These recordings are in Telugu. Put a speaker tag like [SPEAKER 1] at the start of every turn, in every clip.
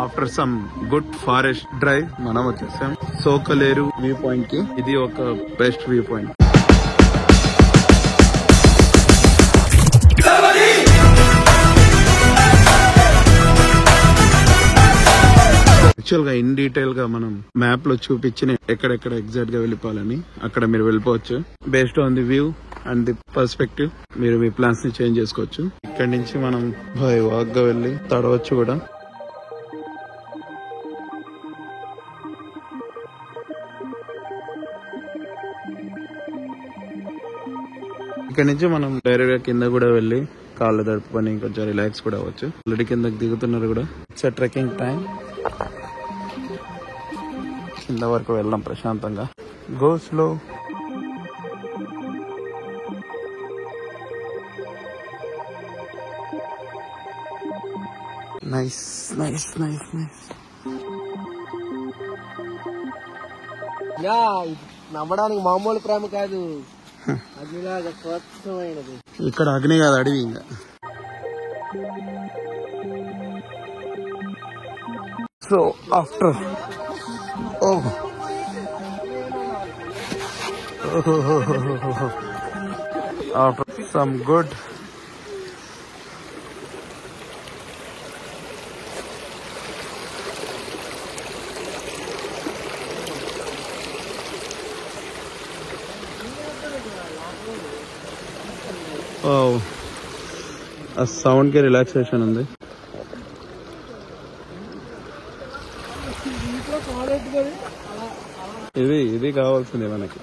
[SPEAKER 1] After some good forest drive మనం వచ్చేసాం సోకలేరు వ్యూ పాయింట్ కి. ఇది ఒక బెస్ట్ వ్యూ పాయింట్. యాక్చువల్ గా ఇన్ డీటెయిల్ గా మనం మ్యాప్ లో చూపించిన ఎక్కడెక్కడ ఎగ్జాక్ట్ గా వెళ్ళిపోవాలని అక్కడ మీరు వెళ్ళిపోవచ్చు. Based on the view and the perspective మీరు మీ ప్లాన్స్ ని చేంజ్ చేసుకోవచ్చు. ఇక్కడ నుంచి మనం బై వాక్ గా వెళ్ళి తడవచ్చు కూడా. ఇక్కడ నుంచి మనం డైరెక్ట్ గా కింద కూడా వెళ్ళి కాళ్ళు తడుపుకొని కొంచెం రిలాక్స్ కూడా అవ్వచ్చు. ఆల్రెడీ కిందకి దిగుతున్నారు కూడా. It's trekking time. కింద వరకు వెళ్దాం ప్రశాంతంగా. Go slow. Nice nice nice nice.
[SPEAKER 2] నమ్మడానికి మామూలు ప్రేమ కాదు, అగ్నిలాగా స్వచ్ఛమైనది.
[SPEAKER 1] ఇక్కడ అగ్ని కాదు, అడవి. ఇంకా so after after some good ఆ సౌండ్ కి రిలాక్సేషన్ ఉంది. ఇది కావాల్సిందే మనకి.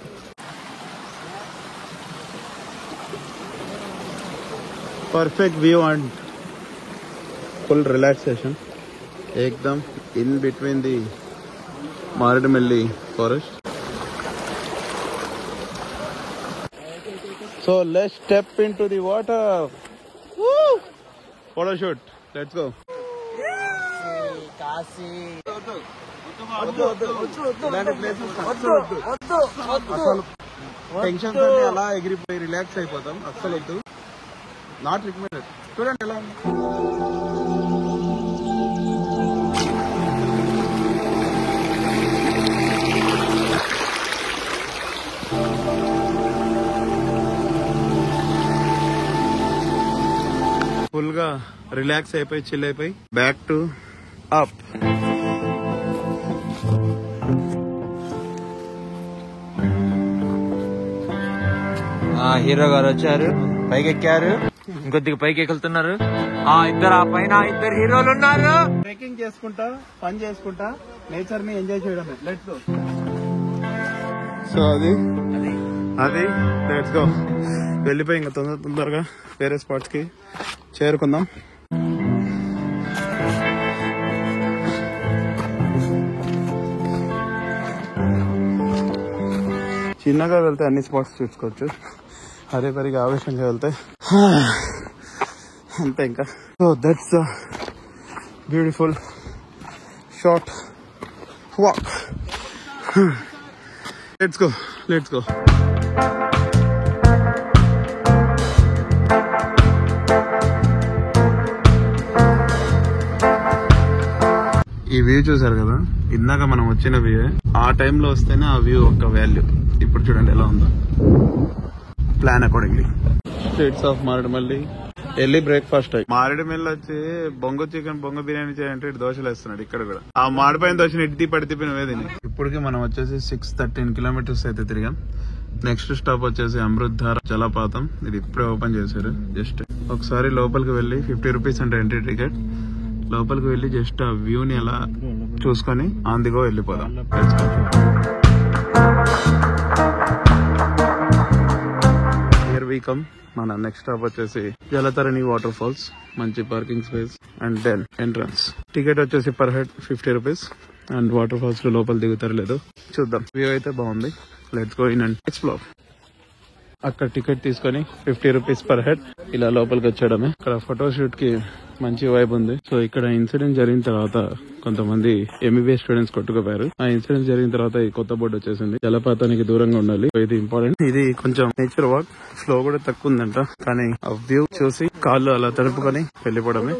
[SPEAKER 1] Perfect view and full relaxation ఏకదమ్ in between the Maredumilli forest. So let's step into the water. Photo shoot. Let's go. Tension తోటి అలా ఎగిరిపోయి రిలాక్స్ అయిపోతాం. అస్సలు వద్దు. Not recommended. చూడండి ఎలా ఉంది. ఫుల్ గా రిలాక్స్ అయిపోయి చిల్ అయిపోయి బ్యాక్ టు అప్.
[SPEAKER 2] హీరో గారు వచ్చారు, పైకి ఎక్కారు, ఇంకొద్దిగా పైకి ఎక్కుతున్నారు. ఇద్దరు ఆ పైన ఇద్దరు హీరోలు ఉన్నారు.
[SPEAKER 1] ట్రెక్కింగ్ చేసుకుంటా, పని చేసుకుంటా, నేచర్ ని ఎంజాయ్ చేయడమే. Let's go. సో అది లెట్స్ గో. వెళ్ళిపోయి ఇంకా తొందరగా వేరే స్పాట్స్ కి చేరుకుందాం. చిన్నగా వెళ్తే అన్ని స్పాట్స్ చూసుకోవచ్చు. అదే పరిగా ఆవేశంగా వెళ్తే అంతే. ఇంకా so that's beautiful short walk. Let's go. ఈ వ్యూ చూసారు కదా, ఇందాక మనం వచ్చిన వ్యూ. ఆ టైంలో వస్తేనే ఆ వ్యూ ఒక వాల్యూ. ఇప్పుడు చూడండి ఎలా ఉందో. Plan accordingly. Streets of Maredumilli వెళ్ళి బ్రేక్ఫాస్ట్ అయ్యి మారేడుమిల్లి వచ్చి బొంగు చికెన్ బొంగు బిర్యానీ చేయంటే ఇటు దోశలు వేస్తున్నాడు. ఇక్కడ కూడా ఆ మాడిపోయిన దోశని ఇటు పడితిప్పిన వేదిని. ఇప్పటికి మనం వచ్చేసి 613 కిలోమీటర్స్ అయితే తిరిగాం. నెక్స్ట్ స్టాప్ వచ్చేసి అమృతధార జలపాతం. ఇది ఇప్పుడే ఓపెన్ చేశారు. జస్ట్ ఒకసారి లోపలికి వెళ్ళి 50 రూపీస్ అంటే ఎంట్రీ టికెట్. లోపలికి వెళ్ళి జస్ట్ ఆ వ్యూ ని అలా చూసుకొని ఆన్ ది గో వెళ్ళిపోదాం. Here we come. మన నెక్స్ట్ స్టాప్ వచ్చేసి జలతరణి వాటర్ ఫాల్స్. మంచి parking space and then entrance. Ticket వచ్చేసి per head 50 rupees. And water falls లో లోపల దిగుతారు లేదో చూద్దాం. వ్యూ అయితే బాగుంది. Let's go in and explore. అక్కడ టికెట్ తీసుకొని 50 రూపీస్ పర్ హెడ్ ఇలా లోపలికి వచ్చేయడమే. ఇక్కడ ఫోటోషూట్ కి మంచి వైబ్ ఉంది. సో ఇక్కడ ఇన్సిడెంట్ జరిగిన తర్వాత కొంతమంది ఎంబీబీఎస్ స్టూడెంట్స్ కొట్టుకుపోయారు. ఆ ఇన్సిడెంట్ జరిగిన తర్వాత ఈ కొత్త బోర్డు వచ్చేసింది. జలపాతానికి దూరంగా ఉండాలి. ఇది ఇంపార్టెంట్. ఇది కొంచెం నేచర్ వాక్. ఫ్లో కూడా తక్కువ ఉందంట, కానీ ఆ వ్యూ చూసి కాళ్ళు అలా తడుపుకొని వెళ్ళిపోవడమే.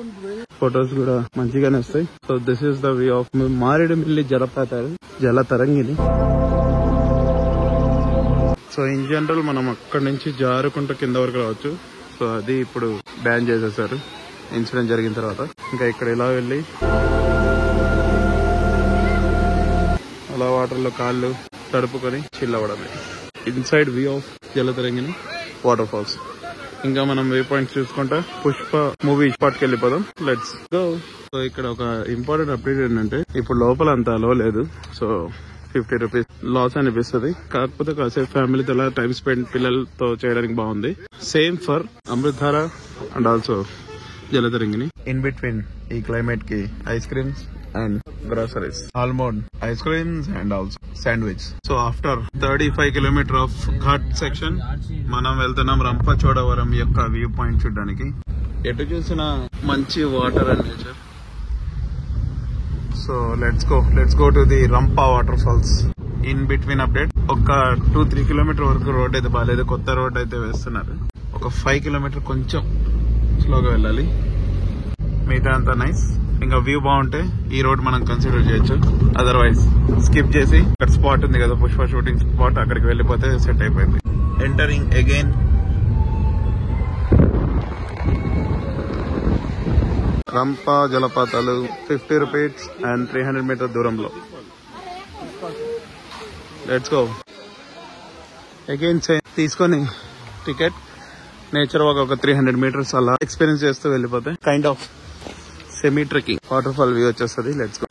[SPEAKER 1] ఫొటోస్ కూడా మంచిగానే వస్తాయి. So this is the view of Maredumilli జలపాతాలు, జల తరంగిణి. సో ఇన్ జనరల్ మనం అక్కడి నుంచి జారుకుంటూ కింద వరకు రావచ్చు. సో అది ఇప్పుడు బ్యాన్ చేసేసారు ఇన్సిడెంట్ జరిగిన తర్వాత. ఇంకా ఇక్కడ ఇలా వెళ్ళి అలా వాటర్ లో కాళ్ళు తడుపుకొని చిల్ అవ్వడమే. Inside view of Jalatarangini waterfalls. ఇంకా మనం వే పాయింట్స్ చూసుకుంటా పుష్ప మూవీ స్పాట్ కి వెళ్ళిపోదాం. Let's go. సో ఇక్కడ ఒక ఇంపార్టెంట్ అప్డేట్ ఏంటంటే ఇప్పుడు లోపల అంత అలో లేదు. సో 50 రూపీస్ లాస్ అనిపిస్తుంది. కాకపోతే కాసేపు ఫ్యామిలీతో ఎలా టైం స్పెండ్ పిల్లలతో చేయడానికి బాగుంది. Same for Amruthadhara and also Jalatarangini. In between ఈ క్లైమేట్ కి ice creams and groceries, almond ice creams and also sandwich. So after 35 kilometer of ghat section మనం వెళ్తున్నాం రంపచోడవరం యొక్క వ్యూ పాయింట్ చూడడానికి. ఎటు చూసిన మంచి water and nature. So let's go to the Rampa waterfalls. In between update, ఒక 2-3 కిలోమీటర్ వరకు రోడ్ అయితే బాగాలేదు, కొత్త రోడ్ అయితే వేస్తున్నారు. ఒక 5 కిలోమీటర్ కొంచెం స్లోగా వెళ్ళాలి, మిగతా అంతా నైస్. ఇంకా వ్యూ బాగుంటే ఈ రోడ్ మనం కన్సిడర్ చేయొచ్చు. అదర్వైజ్ స్కిప్ చేసి ఇక్కడ స్పాట్ ఉంది కదా పుష్ప షూటింగ్ స్పాట్, అక్కడికి వెళ్ళిపోతే సెట్ అయిపోయింది. ఎంటరింగ్ అగైన్ రంపా జలపాతాలు 50 రూపీస్ అండ్ 300 మీటర్ దూరంలో. Let's go. అగైన్ తీసుకొని టికెట్ నేచర్ వాక్ ఒక 300 మీటర్స్ అలా ఎక్స్పీరియన్స్ చేస్తూ వెళ్ళిపోతే kind of semi trekking water fall view వచ్చేస్తుంది. Let's go.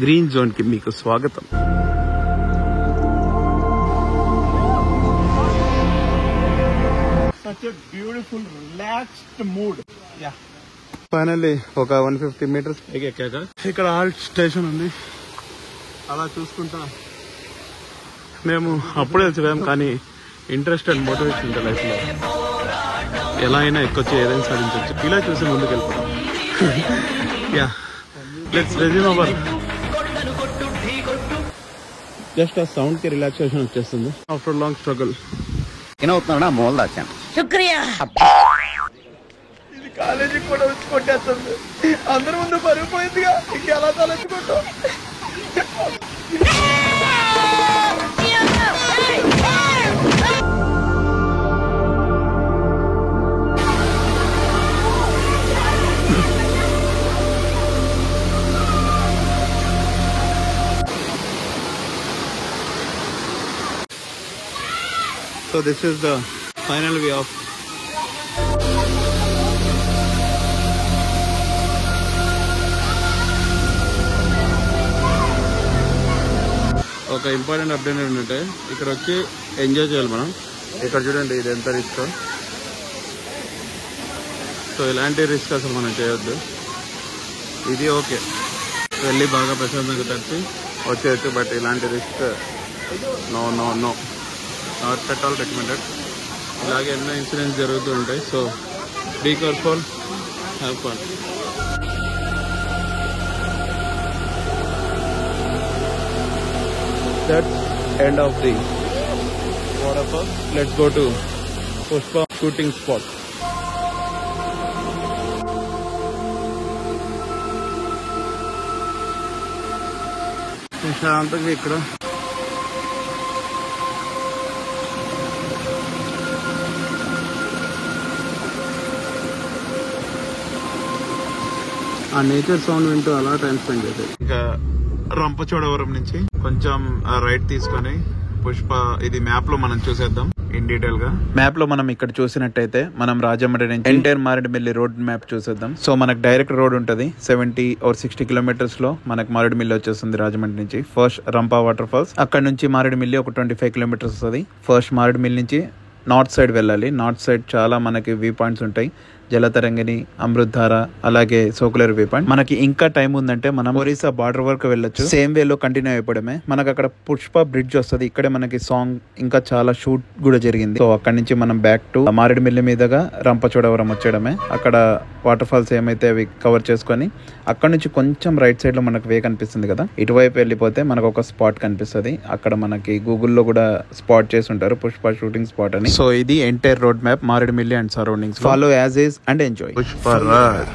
[SPEAKER 1] గ్రీన్ జోన్ కి మీకు స్వాగతం. Such a beautiful relaxed mood. Yeah. Finally ఒక 150 మీటర్స్ ఎక్కాక ఇక్కడ ఆల్ట్ స్టేషన్ ఉంది. అలా చూసుకుంటా మేము అప్పుడే వచ్చాము, కానీ ఇంట్రెస్ట్ అండ్ మోటివేషన్ ఉంటుంది లైఫ్ లో. ఎలా అయినా ఎక్కొచ్చి ఏదైనా సాధించవచ్చు. ఇలా చూసి ముందుకు వెళ్ళిపోతాం. Yeah, let's resume our. Just ఆ సౌండ్ కి రిలాక్సేషన్ వచ్చేస్తుంది ఆఫ్టర్ లాంగ్ స్ట్రగుల్.
[SPEAKER 3] ఏమవుతున్నాడా మోల్ దాచాను. శుక్రియా.
[SPEAKER 1] ఇది కాలేజీకి కూడా వచ్చి కొట్టేస్తుంది. అందరి ముందు పరిగిపోయిందిగా, ఇంకెలా తలెత్తుకుంటాం. So this is the final view of ఒక ఇంపార్టెంట్ అప్డేట్ ఏంటంటే ఇక్కడ వచ్చి ఎంజాయ్ చేయాలి మనం. ఇక్కడ చూడండి ఇది ఎంత రిస్క్. సో ఇలాంటి రిస్క్ అసలు మనం చేయొద్దు. ఇది ఓకే, వెళ్ళి బాగా ప్రశాంతంగా తడిచి వచ్చేయచ్చు. బట్ ఇలాంటి risk no no no, not at all recommended. ఇలాగే ఎన్నో ఇన్సిడెంట్స్ జరుగుతూ ఉంటాయి. So be careful, have fun. That's end of the waterfall. Let's go to Pushpa shooting spot. ప్రశాంతంగా ఇక్కడ ఆ నేచర్ సౌండ్ వింటూ అలా టైం స్పెండ్ చేసేది. ఇంకా రంపచోడవరం నుంచి కొంచెం రైట్ తీసుకొని పుష్ప, ఇది మ్యాప్ లో మనం చూసేద్దాం ఇన్ డీటెయిల్ గా. మ్యాప్ లో మనం ఇక్కడ చూసినట్టయితే మనం రాజమండ్రి నుంచి ఎంటైర్ మారేడుమిల్లి రోడ్ మ్యాప్ చూసేద్దాం. సో మనకు డైరెక్ట్ రోడ్ ఉంటది 70 or 60 కిలోమీటర్స్ లో మనకు మారేడుమిల్లి వచ్చేస్తుంది రాజమండ్రి నుంచి. ఫస్ట్ రంపా వాటర్ ఫాల్స్, అక్కడ నుంచి మారేడుమిల్లి ఒక 25 కిలోమీటర్స్ వస్తుంది. ఫస్ట్ మారేడుమిల్లి నుంచి నార్త్ సైడ్ వెళ్ళాలి. నార్త్ సైడ్ చాలా మనకి వ్యూ పాయింట్స్ ఉంటాయి. జలతరంగిణి, అమృతధార, అలాగే సోకులర్ వ్యూ పాయింట్. మనకి ఇంకా టైం ఉందంటే మనం ఒరిస్సా బార్డర్ వరకు వెళ్ళొచ్చు. సేమ్ వే లో కంటిన్యూ అయిపోవడమే. మనకు అక్కడ పుష్ప బ్రిడ్జ్ వస్తుంది. ఇక్కడే మనకి సాంగ్ ఇంకా చాలా షూట్ కూడా జరిగింది. సో అక్కడ నుంచి మనం బ్యాక్ టు మారేడుమిల్లి మీదుగా రంపచోడవరం వచ్చేయడమే. అక్కడ వాటర్ ఫాల్స్ ఏమైతే అవి కవర్ చేసుకొని అక్కడ నుంచి కొంచెం రైట్ సైడ్ లో మనకు వే కనిపిస్తుంది కదా, ఇటువైపు వెళ్ళిపోతే మనకు ఒక స్పాట్ కనిపిస్తుంది. అక్కడ మనకి గూగుల్లో కూడా స్పాట్ చేసి ఉంటారు పుష్ప షూటింగ్ స్పాట్ అని. సో ఇది entire road map Maredumilli and surroundings. Follow as is and enjoy. Pushpa Raj.